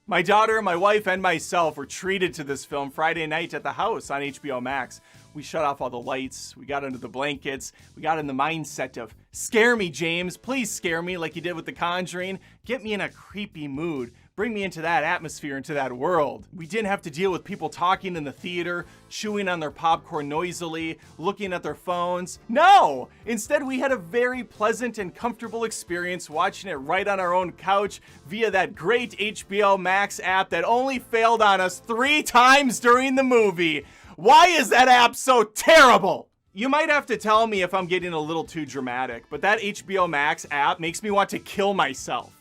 My daughter, my wife, and myself were treated to this film Friday night at the house on HBO Max. We shut off all the lights, we got under the blankets, we got in the mindset of, scare me, James, please scare me like you did with The Conjuring. Get me in a creepy mood. Bring me into that atmosphere, into that world. We didn't have to deal with people talking in the theater, chewing on their popcorn noisily, looking at their phones. No! Instead, we had a very pleasant and comfortable experience watching it right on our own couch via that great HBO Max app that only failed on us 3 times during the movie. Why is that app so terrible? You might have to tell me if I'm getting a little too dramatic, but that HBO Max app makes me want to kill myself.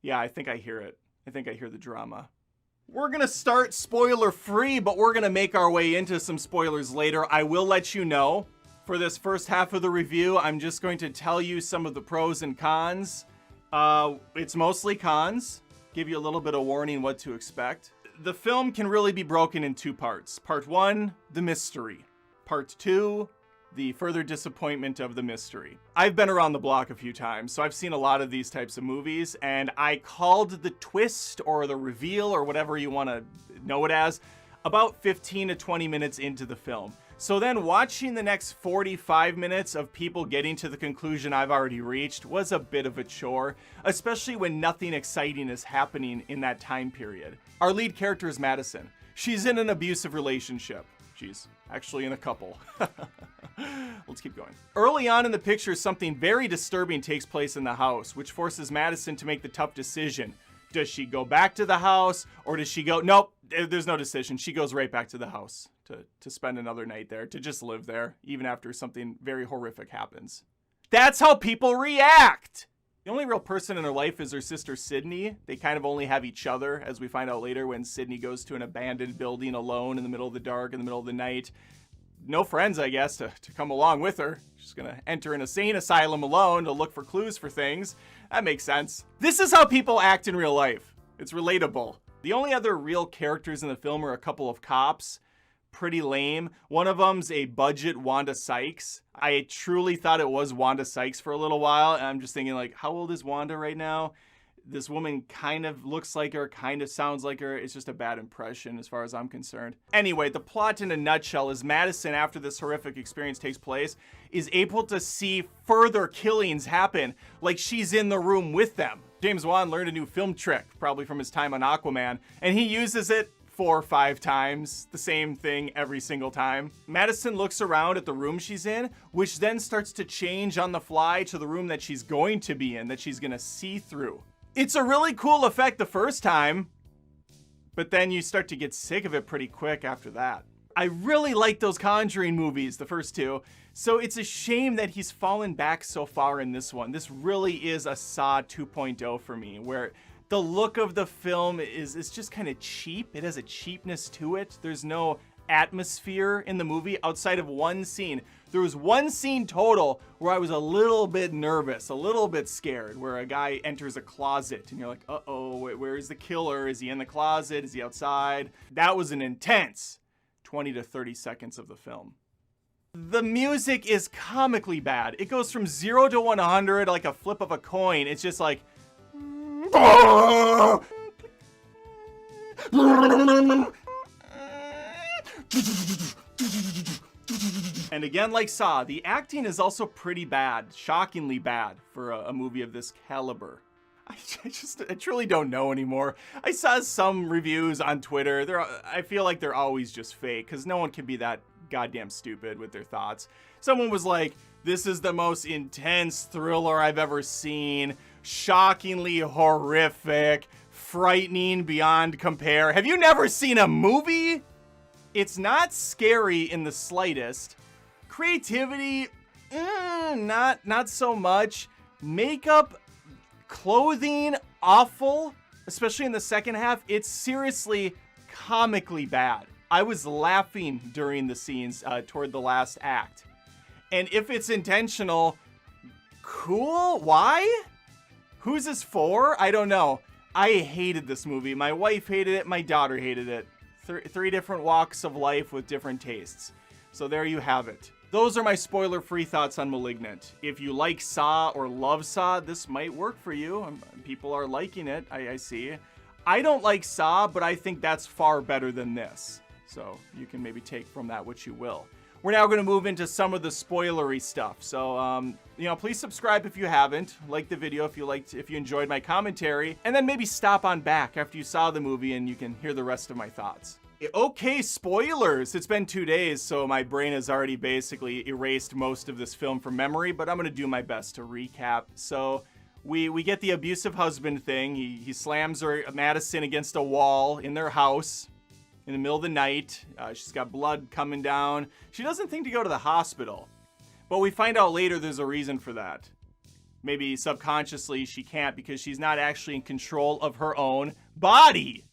Yeah, I think I hear it. I think I hear the drama. We're gonna start spoiler free, but we're gonna make our way into some spoilers later. I will let you know. For this first half of the review, I'm just going to tell you some of the pros and cons. It's mostly cons. Give you a little bit of warning what to expect. The film can really be broken in 2 parts. Part 1, the mystery. Part 2, the further disappointment of the mystery. I've been around the block a few times, so I've seen a lot of these types of movies, and I called the twist or the reveal or whatever you want to know it as about 15 to 20 minutes into the film. So then watching the next 45 minutes of people getting to the conclusion I've already reached was a bit of a chore, especially when nothing exciting is happening in that time period. Our lead character is Madison. She's in an abusive relationship. She's actually in a couple. Let's keep going. Early on in the picture, something very disturbing takes place in the house, which forces Madison to make the tough decision. Does she go back to the house, or does she go? Nope, there's no decision. She goes right back to the house to spend another night there, to just live there, even after something very horrific happens. That's how people react! The only real person in her life is her sister Sydney. They kind of only have each other, as we find out later when Sydney goes to an abandoned building alone in the middle of the dark, in the middle of the night. No friends, I guess, to come along with her. She's gonna enter an insane asylum alone to look for clues for things. That makes sense. This is how people act in real life. It's relatable. The only other real characters in the film are a couple of cops. Pretty lame. One of them's a budget Wanda Sykes. I truly thought it was Wanda Sykes for a little while, and I'm just thinking, like, how old is Wanda right now? This woman kind of looks like her, kind of sounds like her. It's just a bad impression as far as I'm concerned. Anyway, the plot in a nutshell is Madison, after this horrific experience takes place, is able to see further killings happen, like she's in the room with them. James Wan learned a new film trick, probably from his time on Aquaman, and he uses it 4 or 5 times, the same thing every single time. Madison looks around at the room she's in, which then starts to change on the fly to the room that she's going to be in, that she's gonna see through. It's a really cool effect the first time, but then you start to get sick of it pretty quick after that. I really like those Conjuring movies, the first 2, so it's a shame that he's fallen back so far in this one. This really is a Saw 2.0 for me, where the look of the film is just kind of cheap. It has a cheapness to it. There's no atmosphere in the movie outside of one scene. There was one scene total where I was a little bit nervous, a little bit scared, where a guy enters a closet and you're like, uh-oh, where is the killer? Is he in the closet? Is he outside? That was an intense 20 to 30 seconds of the film. The music is comically bad. It goes from 0 to 100 like a flip of a coin. It's just like, and again, like Saw, the acting is also pretty bad, shockingly bad for a movie of this caliber. I truly don't know anymore. I saw some reviews on Twitter. I feel like they're always just fake, because no one can be that goddamn stupid with their thoughts. Someone was like, this is the most intense thriller I've ever seen. Shockingly horrific, frightening beyond compare. Have you never seen a movie? It's not scary in the slightest. Creativity, not so much. Makeup, clothing, awful, especially in the second half. It's seriously comically bad. I was laughing during the scenes toward the last act. And if it's intentional, cool, why? Who's this for? I don't know. I hated this movie. My wife hated it. My daughter hated it. 3 different walks of life with different tastes. So there you have it. Those are my spoiler-free thoughts on Malignant. If you like Saw or love Saw, this might work for you. People are liking it, I see. I don't like Saw, but I think that's far better than this. So you can maybe take from that what you will. We're now going to move into some of the spoilery stuff. So, please subscribe if you haven't. Like the video if you enjoyed my commentary. And then maybe stop on back after you saw the movie and you can hear the rest of my thoughts. Okay, spoilers. It's been 2 days, so my brain has already basically erased most of this film from memory, but I'm going to do my best to recap. So, we get the abusive husband thing. He slams Madison against a wall in their house in the middle of the night. She's got blood coming down. She doesn't think to go to the hospital, but we find out later there's a reason for that. Maybe subconsciously she can't because she's not actually in control of her own body.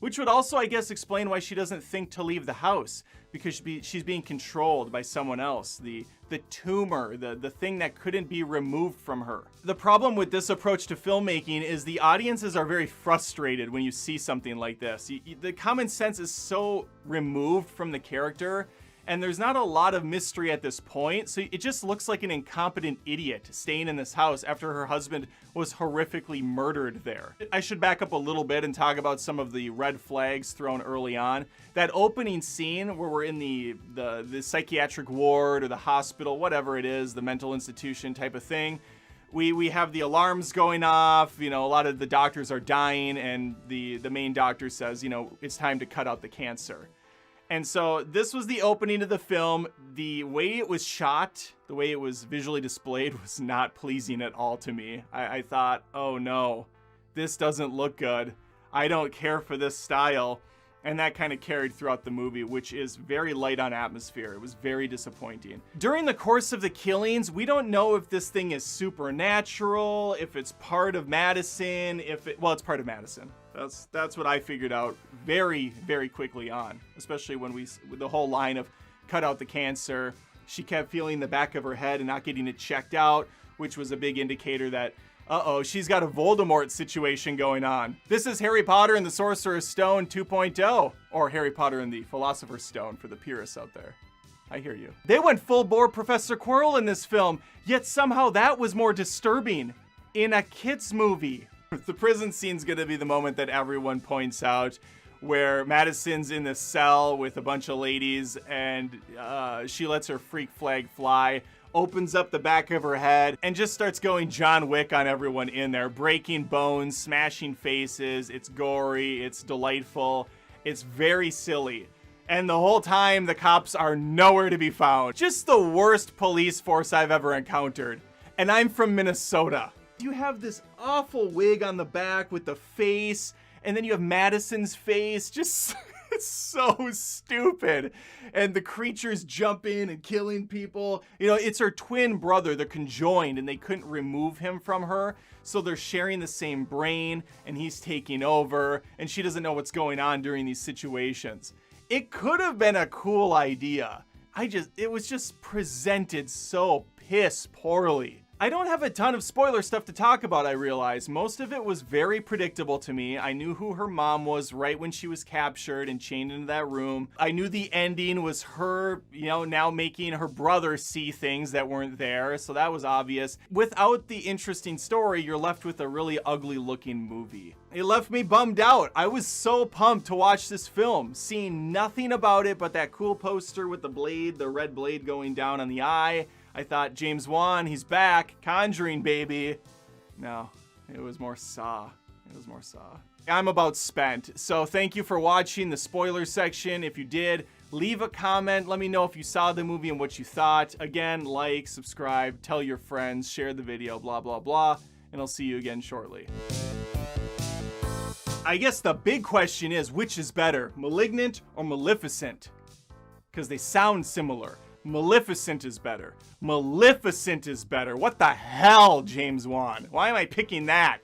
Which would also, I guess, explain why she doesn't think to leave the house, because she's being controlled by someone else. The tumor, the thing that couldn't be removed from her. The problem with this approach to filmmaking is the audiences are very frustrated when you see something like this. The common sense is so removed from the character, and there's not a lot of mystery at this point, so it just looks like an incompetent idiot staying in this house after her husband was horrifically murdered there. I should back up a little bit and talk about some of the red flags thrown early on. That opening scene where we're in the psychiatric ward or the hospital, whatever it is, the mental institution type of thing, we have the alarms going off, a lot of the doctors are dying, and the main doctor says, it's time to cut out the cancer. And so this was the opening of the film. The way it was shot, the way it was visually displayed was not pleasing at all to me. I thought, oh no, this doesn't look good. I don't care for this style. And that kind of carried throughout the movie, which is very light on atmosphere. It was very disappointing. During the course of the killings, we don't know if this thing is supernatural, if it's part of Madison, it's part of Madison. That's what I figured out very, very quickly on, especially when with the whole line of cut out the cancer. She kept feeling the back of her head and not getting it checked out, which was a big indicator that she's got a Voldemort situation going on. This is Harry Potter and the Sorcerer's Stone 2.0, or Harry Potter and the Philosopher's Stone for the purists out there. I hear you. They went full bore Professor Quirrell in this film, yet somehow that was more disturbing in a kid's movie. The prison scene's gonna be the moment that everyone points out, where Madison's in the cell with a bunch of ladies and she lets her freak flag fly, opens up the back of her head, and just starts going John Wick on everyone in there, breaking bones, smashing faces. It's gory, it's delightful, it's very silly. And the whole time, the cops are nowhere to be found. Just the worst police force I've ever encountered. And I'm from Minnesota. You have this awful wig on the back with the face, and then you have Madison's face, just it's so stupid. And the creatures jumping and killing people. It's her twin brother. They're conjoined and they couldn't remove him from her. So they're sharing the same brain and he's taking over and she doesn't know what's going on during these situations. It could have been a cool idea. It was just presented so piss poorly. I don't have a ton of spoiler stuff to talk about, I realize. Most of it was very predictable to me. I knew who her mom was right when she was captured and chained into that room. I knew the ending was her, now making her brother see things that weren't there, so that was obvious. Without the interesting story, you're left with a really ugly looking movie. It left me bummed out. I was so pumped to watch this film, seeing nothing about it but that cool poster with the blade, the red blade going down on the eye. I thought, James Wan, he's back. Conjuring, baby. No, it was more Saw. I'm about spent. So thank you for watching the spoiler section. If you did, leave a comment. Let me know if you saw the movie and what you thought. Again, like, subscribe, tell your friends, share the video, blah, blah, blah. And I'll see you again shortly. I guess the big question is, which is better, Malignant or Maleficent? Because they sound similar. Maleficent is better. What the hell, James Wan? Why am I picking that?